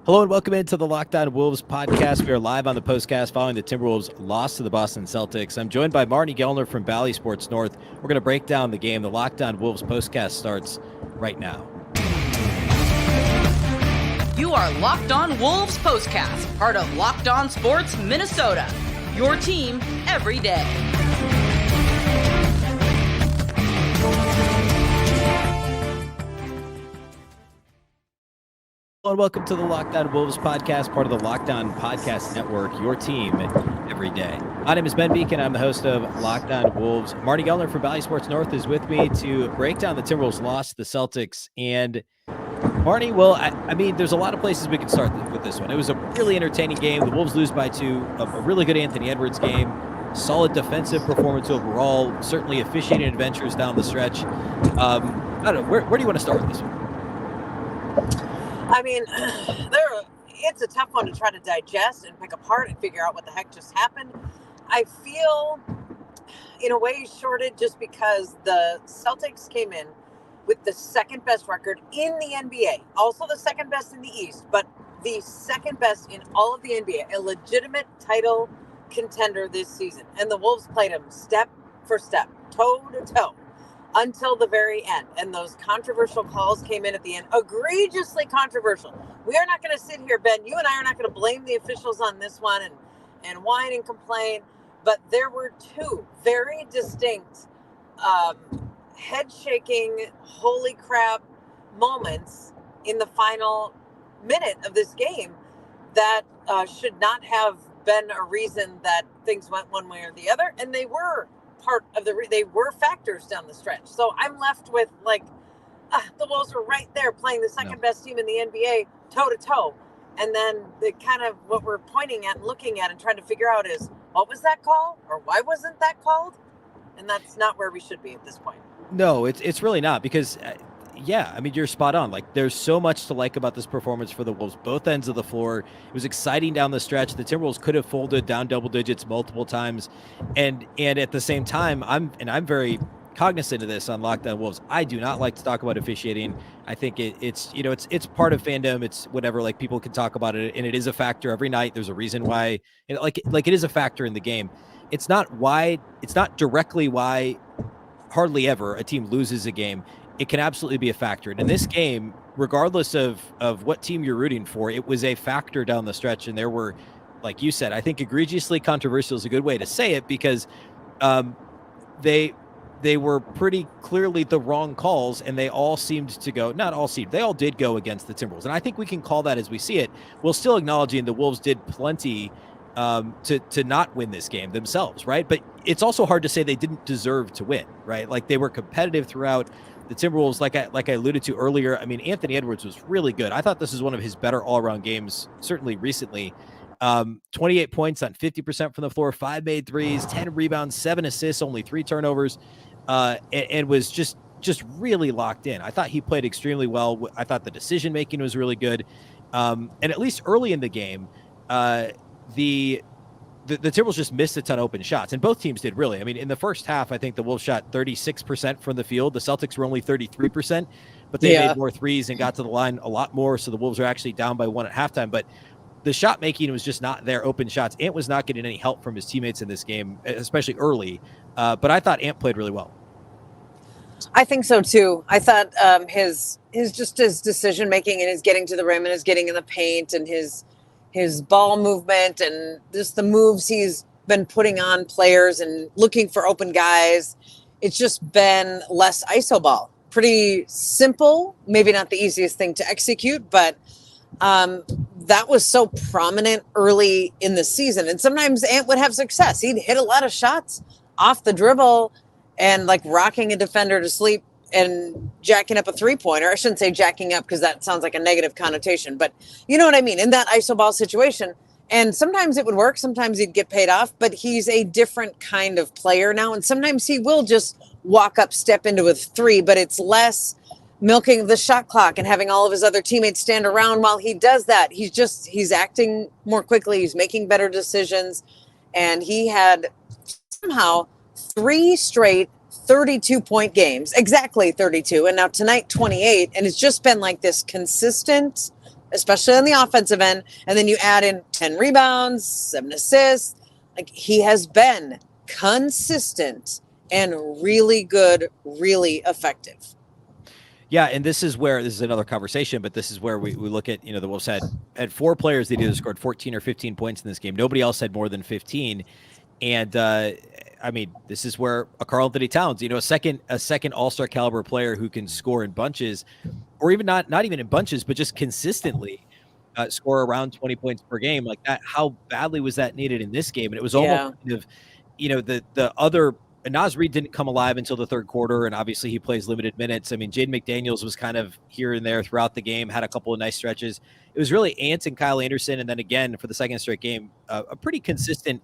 Hello and welcome into the Locked On Wolves podcast. We are live on the postcast following the Timberwolves' loss to the Boston Celtics. I'm joined by Marney Gellner from Bally Sports North. We're going to break down the game. The Locked On Wolves postcast starts right now. You are Locked On Wolves postcast, part of Locked On Sports Minnesota. Your team every day. Hello and welcome to the Locked On Wolves podcast, part of the Locked On Podcast Network, your team every day. My name is Ben Beecken. I'm the host of Locked On Wolves. Marney Gellner from Bally Sports North is with me to break down the Timberwolves' loss to the Celtics. And Marney, well, I mean, there's a lot of places we can start with this one. It was a really entertaining game. The Wolves lose by 2. A really good Anthony Edwards game. Solid defensive performance overall. Certainly officiating adventures down the stretch. I don't know. Where do you want to start with this one? I mean, it's a tough one to try to digest and pick apart and figure out what the heck just happened. I feel, in a way, shorted just because the Celtics came in with the second best record in the NBA, also the second best in the East, but the second best in all of the NBA, a legitimate title contender this season. And the Wolves played them step for step, toe to toe, until the very end. And those controversial calls came in at the end, egregiously controversial. We are not going to sit here, Ben, you and I are not going to blame the officials on this one and whine and complain, but there were 2 very distinct head-shaking, holy crap moments in the final minute of this game that should not have been a reason that things went one way or the other, and they were part of they were factors down the stretch. So I'm left with the Wolves were right there playing the second best team in the NBA toe to toe. And then the kind of what we're pointing at and looking at and trying to figure out is, what was that call? Or why wasn't that called? And that's not where we should be at this point. No, it's really not, because I mean, you're spot on. Like, there's so much to like about this performance for the Wolves, both ends of the floor. It was exciting down the stretch. The Timberwolves could have folded down double digits multiple times. And at the same time, I'm very cognizant of this on Locked On Wolves. I do not like to talk about officiating. I think it's part of fandom. It's whatever, like, people can talk about it, and it is a factor every night. There's a reason why, like it is a factor in the game. It's not directly why hardly ever a team loses a game. It can absolutely be a factor. And in this game, regardless of what team you're rooting for, it was a factor down the stretch. And there were, like you said, I think egregiously controversial is a good way to say it, because they were pretty clearly the wrong calls, and they all seemed to go, not all seemed, they all did go against the Timberwolves. And I think we can call that as we see it, while still acknowledging the Wolves did plenty to not win this game themselves, right? But it's also hard to say they didn't deserve to win, right? Like, they were competitive throughout. The Timberwolves, like I alluded to earlier, I mean, Anthony Edwards was really good. I thought this was one of his better all-around games, certainly recently. 28 points on 50% from the floor, 5 made threes, 10 rebounds, 7 assists, only 3 turnovers, and was just really locked in. I thought he played extremely well. I thought the decision-making was really good. And at least early in the game, the Timberwolves just missed a ton of open shots, and both teams did, really. I mean, in the first half, I think the Wolves shot 36% from the field. The Celtics were only 33%, but they made more threes and got to the line a lot more, so the Wolves are actually down by 1 at halftime. But the shot making was just not there, open shots. Ant was not getting any help from his teammates in this game, especially early. But I thought Ant played really well. I think so too. I thought his decision making and his getting to the rim and his getting in the paint and his ball movement and just the moves he's been putting on players and looking for open guys. It's just been less iso ball. Pretty simple, maybe not the easiest thing to execute, but that was so prominent early in the season. And sometimes Ant would have success. He'd hit a lot of shots off the dribble and like rocking a defender to sleep and jacking up a 3-pointer. I shouldn't say jacking up because that sounds like a negative connotation, but you know what I mean? In that iso ball situation. And sometimes it would work. Sometimes he'd get paid off, but he's a different kind of player now. And sometimes he will just walk up, step into a 3, but it's less milking of the shot clock and having all of his other teammates stand around while he does that. He's acting more quickly. He's making better decisions. And he had somehow 3 straight 32-point games, exactly 32. And now tonight, 28. And it's just been like this consistent especially on the offensive end. And then you add in 10 rebounds, 7 assists. Like, he has been consistent and really good, really effective. Yeah, and this is another conversation, but this is where we look at, the Wolves had 4 players that either scored 14 or 15 points in this game. Nobody else had more than 15. And I mean, this is where a KarlAnthony Towns, a second all-star caliber player who can score in bunches, or even not even in bunches, but just consistently score around 20 points per game like that. How badly was that needed in this game? And it was almost kind of, the other. Naz Reid didn't come alive until the third quarter, and obviously he plays limited minutes. I mean, Jaden McDaniels was kind of here and there throughout the game, had a couple of nice stretches. It was really Ant and Kyle Anderson, and then again for the second straight game, a pretty consistent,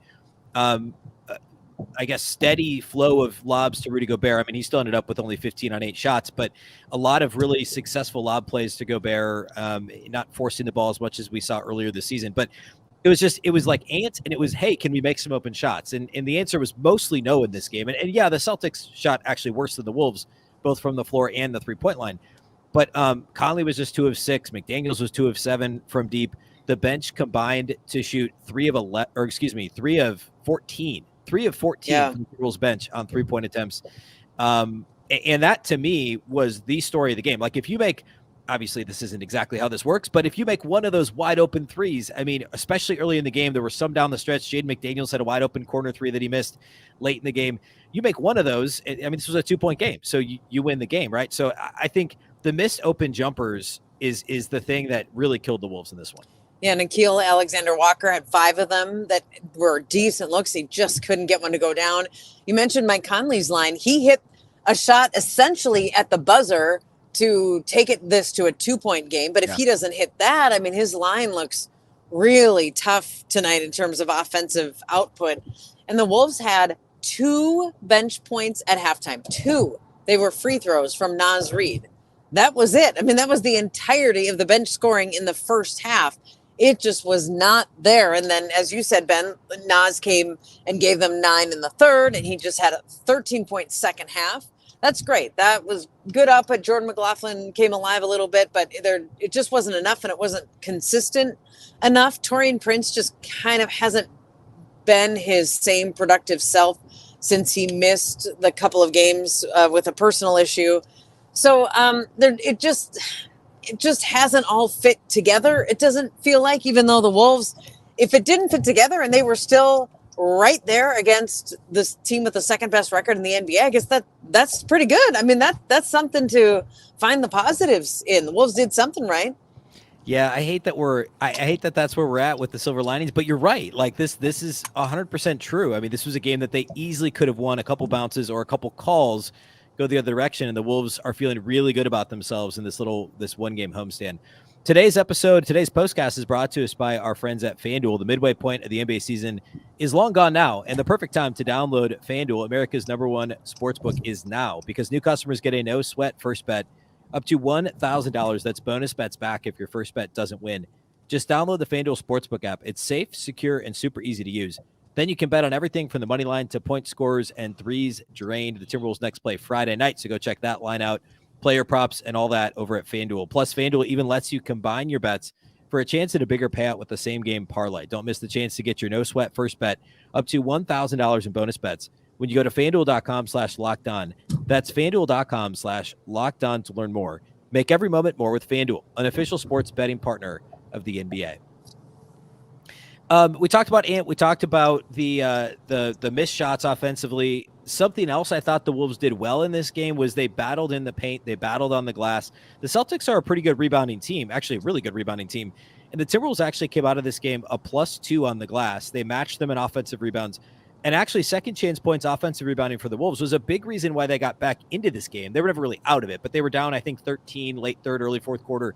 I guess, steady flow of lobs to Rudy Gobert. I mean, he still ended up with only 15 on 8 shots, but a lot of really successful lob plays to Gobert, not forcing the ball as much as we saw earlier this season. But it was like Ant, and it was, hey, can we make some open shots? And the answer was mostly no in this game. And yeah, the Celtics shot actually worse than the Wolves, both from the floor and the 3-point line. But Conley was just 2 of 6. McDaniels was 2 of 7 from deep. The bench combined to shoot 3 of 14. 3 of 14 from the Wolves bench on 3-point attempts. And that, to me, was the story of the game. Like, if you make, obviously this isn't exactly how this works, but if you make one of those wide open threes, I mean, especially early in the game, there were some down the stretch. Jaden McDaniels had a wide open corner 3 that he missed late in the game. You make one of those, I mean, this was a 2-point game, so you win the game, right? So I think the missed open jumpers is the thing that really killed the Wolves in this one. Yeah, Nickeil Alexander-Walker had 5 of them that were decent looks. He just couldn't get one to go down. You mentioned Mike Conley's line. He hit a shot essentially at the buzzer to take this to a 2-point game. But if he doesn't hit that, I mean, his line looks really tough tonight in terms of offensive output. And the Wolves had 2 bench points at halftime. 2. They were free throws from Naz Reid. That was it. I mean, that was the entirety of the bench scoring in the first half. It just was not there. And then, as you said, Ben, Naz came and gave them 9 in the third, and he just had a 13-point second half. That's great. That was good output. Jordan McLaughlin came alive a little bit, but it just wasn't enough, and it wasn't consistent enough. Taurean Prince just kind of hasn't been his same productive self since he missed the couple of games with a personal issue. So it just hasn't all fit together. It doesn't feel like, even though the Wolves, if it didn't fit together and they were still right there against this team with the second best record in the NBA, I guess that's pretty good. I mean, that's something to find the positives in. The Wolves did something right. Yeah, I hate that that's where we're at with the silver linings, but you're right. Like, this is 100% true. I mean, this was a game that they easily could have won. A couple bounces or a couple calls go the other direction, and the Wolves are feeling really good about themselves in this one-game homestand. Today's postcast is brought to us by our friends at FanDuel. The midway point of the NBA season is long gone now, and the perfect time to download FanDuel, America's #1 sportsbook, is now, because new customers get a no-sweat first bet up to $1,000. That's bonus bets back if your first bet doesn't win. Just download the FanDuel Sportsbook app. It's safe, secure, and super easy to use. Then you can bet on everything from the money line to point scores and threes drained. The Timberwolves next play Friday night, so go check that line out. Player props and all that over at FanDuel. Plus, FanDuel even lets you combine your bets for a chance at a bigger payout with the same game parlay. Don't miss the chance to get your no-sweat first bet up to $1,000 in bonus bets when you go to FanDuel.com/lockedon. That's FanDuel.com/lockedon to learn more. Make every moment more with FanDuel, an official sports betting partner of the NBA. We talked about Ant. We talked about the missed shots offensively. Something else I thought the Wolves did well in this game was they battled in the paint. They battled on the glass. The Celtics are a pretty good rebounding team, actually a really good rebounding team. And the Timberwolves actually came out of this game a +2 on the glass. They matched them in offensive rebounds. And actually, second chance points offensive rebounding for the Wolves was a big reason why they got back into this game. They were never really out of it, but they were down, I think, 13 late third, early fourth quarter.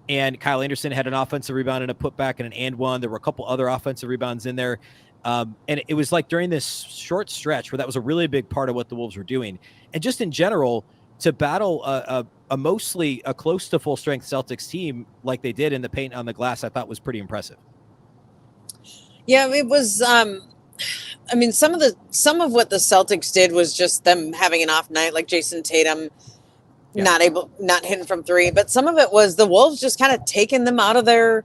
And Kyle Anderson had an offensive rebound and a putback and an and one. There were a couple other offensive rebounds in there. And it was like during this short stretch where that was a really big part of what the Wolves were doing. And just in general, to battle a mostly a close to full strength Celtics team like they did in the paint on the glass, I thought was pretty impressive. Yeah, it was. I mean, some of what the Celtics did was just them having an off night, like Jason Tatum not hitting from three, but some of it was the Wolves just kind of taking them out of their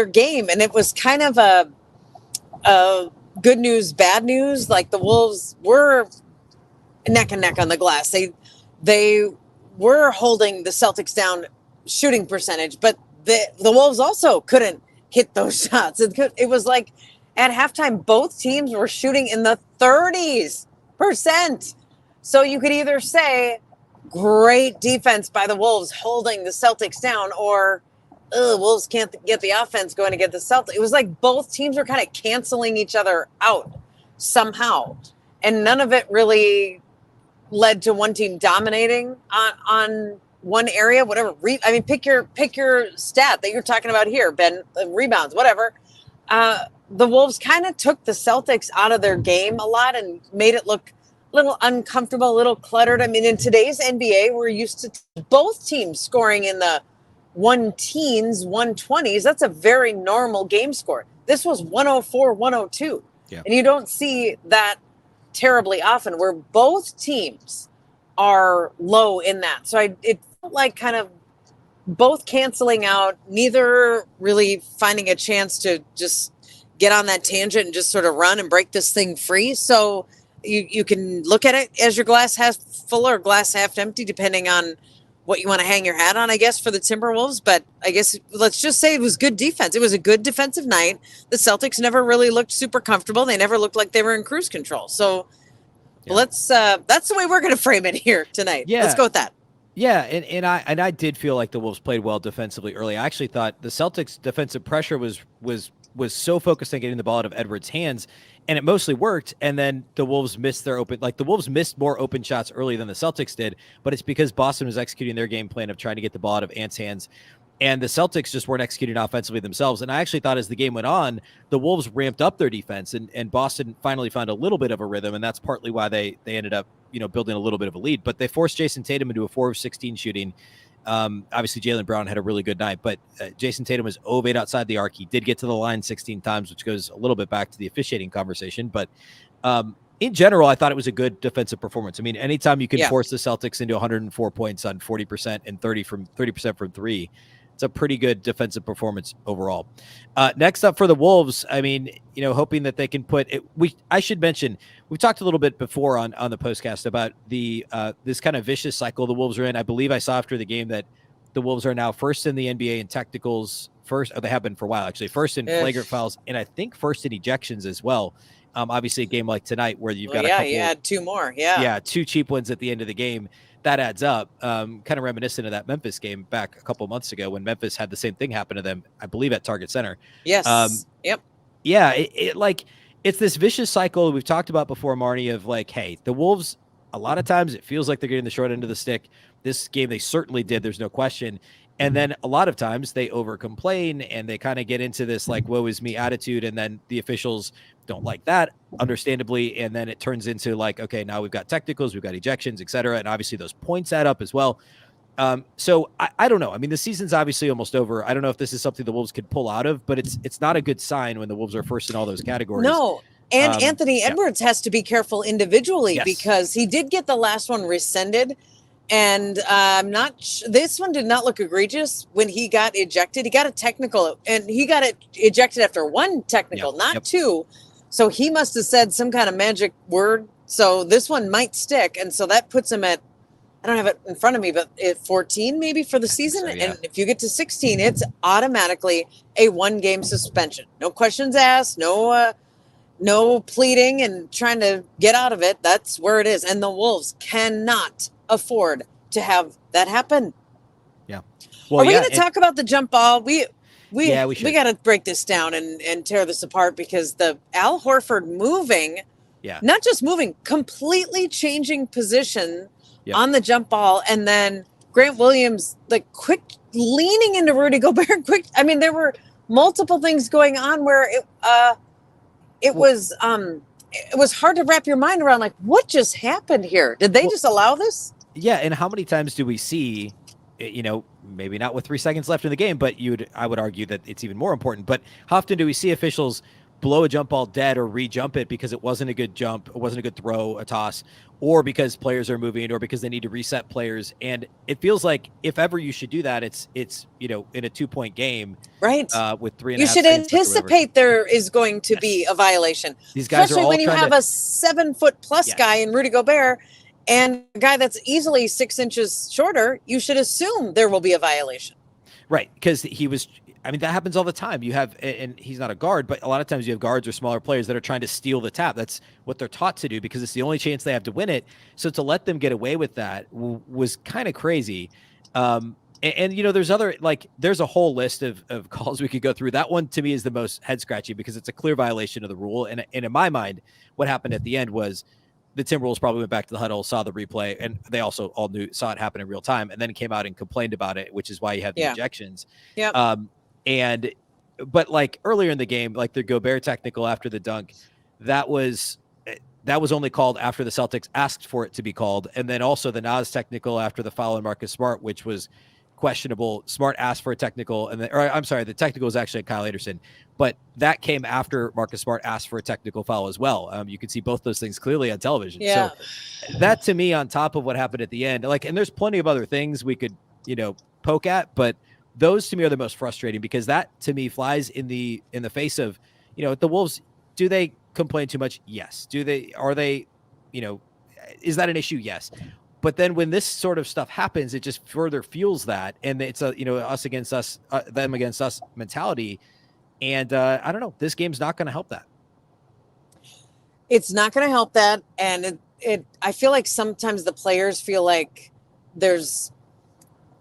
game. And it was kind of a good news, bad news. Like the Wolves were neck and neck on the glass. They were holding the Celtics down shooting percentage, but the Wolves also couldn't hit those shots. It was like at halftime, both teams were shooting in the 30s%. So you could either say great defense by the Wolves holding the Celtics down, or Wolves can't get the offense going to get the Celtics. It was like both teams were kind of canceling each other out somehow. And none of it really led to one team dominating on one area, whatever. Pick your stat that you're talking about here, Ben, rebounds, whatever. The Wolves kind of took the Celtics out of their game a lot and made it look a little uncomfortable, a little cluttered. I mean, in today's NBA, we're used to both teams scoring in the 120s. That's a very normal game score. This was 104-102. Yeah. And you don't see that terribly often where both teams are low in that. So it felt like kind of both canceling out, neither really finding a chance to just get on that tangent and just sort of run and break this thing free. So you can look at it as your glass half full or glass half empty, depending on what you want to hang your hat on, I guess, for the Timberwolves. But I guess let's just say it was good defense. It was a good defensive night. The Celtics never really looked super comfortable. They never looked like they were in cruise control. So that's the way we're going to frame it here tonight. Yeah. Let's go with that. Yeah, and I did feel like the Wolves played well defensively early. I actually thought the Celtics' defensive pressure was so focused on getting the ball out of Edwards' hands, and it mostly worked. And then the Wolves missed the Wolves missed more open shots early than the Celtics did, but it's because Boston was executing their game plan of trying to get the ball out of Ant's hands, and the Celtics just weren't executing offensively themselves. And I actually thought as the game went on, the Wolves ramped up their defense, and Boston finally found a little bit of a rhythm, and that's partly why they ended up building a little bit of a lead. But they forced Jason Tatum into a 4 of 16 shooting. Obviously, Jaylen Brown had a really good night, but Jason Tatum was 0 of 8 outside the arc. He did get to the line 16 times, which goes a little bit back to the officiating conversation. But in general, I thought it was a good defensive performance. I mean, anytime you can force the Celtics into 104 points on 40% and 30% from three, it's a pretty good defensive performance overall. Next up for the Wolves, I mean, hoping that they can put it. I should mention, we've talked a little bit before on the postcast about the this kind of vicious cycle the Wolves are in. I believe I saw after the game that the Wolves are now first in the NBA in technicals, they have been for a while actually, first in flagrant fouls, and I think first in ejections as well. Obviously, a game like tonight where you've got a couple, you had two more, two cheap ones at the end of the game. That adds up. Kind of reminiscent of that Memphis game back a couple months ago when Memphis had the same thing happen to them, I believe, at Target Center. Yes. Yep. Yeah. It's this vicious cycle we've talked about before, Marney, of like, hey, the Wolves, a lot of times it feels like they're getting the short end of the stick. This game, they certainly did. There's no question. And then a lot of times they over complain and they kind of get into this like, woe is me attitude. And then the officials don't like that, understandably. And then it turns into like, okay, now we've got technicals, we've got ejections, et cetera. And obviously those points add up as well. So I don't know. I mean, the season's obviously almost over. I don't know if this is something the Wolves could pull out of, but it's not a good sign when the Wolves are first in all those categories. No. And Anthony Edwards has to be careful individually because he did get the last one rescinded. And this one did not look egregious when he got ejected. He got a technical, and he got it ejected after one technical, not two. So he must have said some kind of magic word. So this one might stick. And so that puts him at, I don't have it in front of me, but at 14 maybe for the season. So, and if you get to 16, it's automatically a 1-game suspension. No questions asked, no pleading and trying to get out of it. That's where it is. And the Wolves cannot afford to have that happen. Yeah. Well, are we going to talk about the jump ball? We got to break this down and tear this apart because the Al Horford moving, not just moving, completely changing position on the jump ball, and then Grant Williams like quick leaning into Rudy Gobert quick. I mean, there were multiple things going on where it was hard to wrap your mind around, like, what just happened here? Did they just allow this? Yeah, and how many times do we see, maybe not with 3 seconds left in the game, but I would argue that it's even more important, but how often do we see officials blow a jump ball dead or re-jump it because it wasn't a good jump, it wasn't a good throw, a toss, or because players are moving, or because they need to reset players. And it feels like if ever you should do that, it's in a 2-point game, right? With 3.5 you should seconds anticipate there is going to be a violation. These guys especially are all when you have a 7-foot-plus guy in Rudy Gobert and a guy that's easily 6 inches shorter. You should assume there will be a violation, right? Because that happens all the time. You have, and he's not a guard, but a lot of times you have guards or smaller players that are trying to steal the tap. That's what they're taught to do because it's the only chance they have to win it. So to let them get away with that was kind of crazy. There's a whole list of calls we could go through. That one to me is the most head scratchy because it's a clear violation of the rule. And in my mind, what happened at the end was the Timberwolves probably went back to the huddle, saw the replay, and they also all saw it happen in real time, and then came out and complained about it, which is why you have the ejections. Yeah. But like earlier in the game, like the Gobert technical after the dunk, that was only called after the Celtics asked for it to be called. And then also the Nas technical after the foul on Marcus Smart, which was questionable. Smart asked for a technical, the technical was actually Kyle Anderson, but that came after Marcus Smart asked for a technical foul as well. You can see both those things clearly on television. Yeah. So that to me, on top of what happened at the end, and there's plenty of other things we could, poke at, but those to me are the most frustrating because that to me flies in the face of, the Wolves. Do they complain too much? Yes. Is that an issue? Yes. But then when this sort of stuff happens, it just further fuels that. And it's a, us against us, them against us mentality. And I don't know, this game's not going to help that. It's not going to help that. And I feel like sometimes the players feel like there's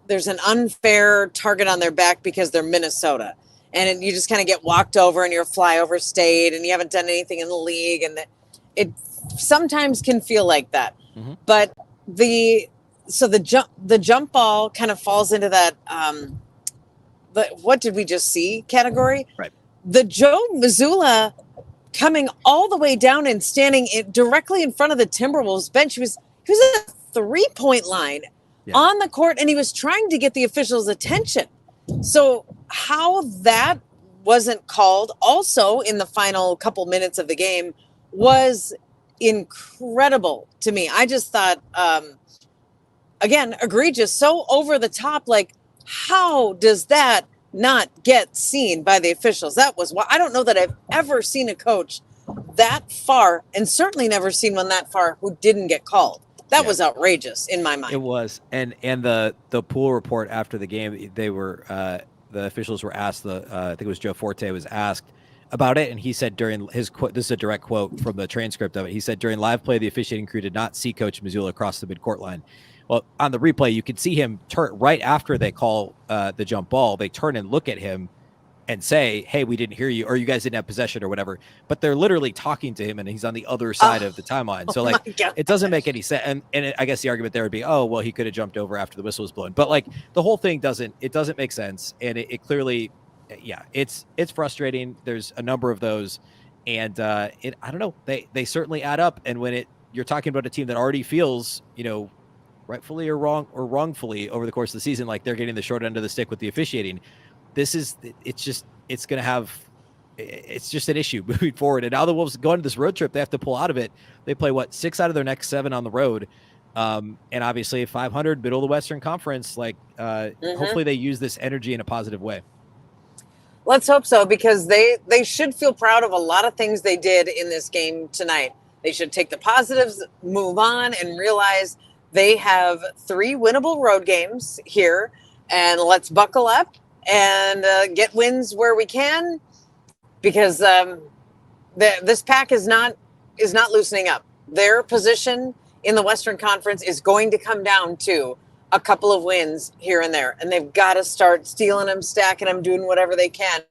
an unfair target on their back because they're Minnesota, and you just kind of get walked over and you're a flyover state and you haven't done anything in the league. And it sometimes can feel like that. Mm-hmm. But the jump ball kind of falls into that, what did we just see category? Right. The Joe Missoula coming all the way down and standing directly in front of the Timberwolves bench. He was at the 3-point line. Yeah. On the court, and he was trying to get the officials' attention. So how that wasn't called also in the final couple minutes of the game was incredible to me. I just thought, again, egregious, so over the top. Like, how does that not get seen by the officials? That was why I don't know that I've ever seen a coach that far, and certainly never seen one that far who didn't get called. That was outrageous in my mind. It was. And the pool report after the game, they were the officials were asked, I think it was Joe Forte was asked about it, and he said during his quote, this is a direct quote from the transcript of it, he said, during live play, the officiating crew did not see Coach Missoula across the midcourt line. Well, on the replay, you could see him turn right after they call the jump ball. They turn and look at him and say, hey, we didn't hear you, or you guys didn't have possession or whatever. But they're literally talking to him, and he's on the other side of the timeline. So, it doesn't make any sense. And I guess the argument there would be, oh, well, he could have jumped over after the whistle was blown. But, the whole thing doesn't make sense. And it clearly, it's frustrating. There's a number of those. And I don't know. They certainly add up. And when you're talking about a team that already feels, rightfully or wrongfully over the course of the season, like they're getting the short end of the stick with the officiating, it's just an issue moving forward. And now the Wolves go into this road trip, they have to pull out of it. They play 6 out of their next 7 on the road. And obviously 500 middle of the Western Conference, hopefully they use this energy in a positive way. Let's hope so, because they should feel proud of a lot of things they did in this game tonight. They should take the positives, move on, and realize they have 3 winnable road games here, and let's buckle up and get wins where we can, because this pack is not loosening up. Their position in the Western Conference is going to come down to a couple of wins here and there, and they've got to start stealing them, stacking them, doing whatever they can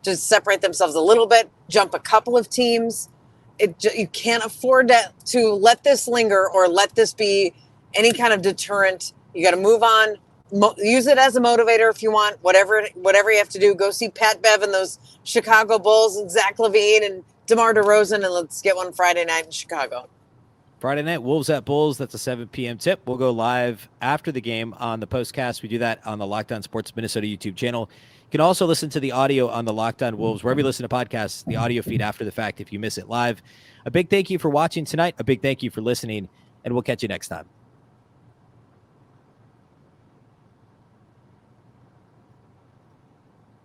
to separate themselves a little bit, jump a couple of teams. You can't afford to let this linger or let this be any kind of deterrent. You got to move on. Use it as a motivator if you want. Whatever you have to do, go see Pat Bev and those Chicago Bulls and Zach LaVine and DeMar DeRozan, and let's get one Friday night in Chicago. Friday night, Wolves at Bulls. That's a 7 p.m. tip. We'll go live after the game on the postcast. We do that on the Locked On Sports Minnesota YouTube channel. You can also listen to the audio on the Locked On Wolves, wherever you listen to podcasts, the audio feed after the fact if you miss it live. A big thank you for watching tonight. A big thank you for listening, and we'll catch you next time.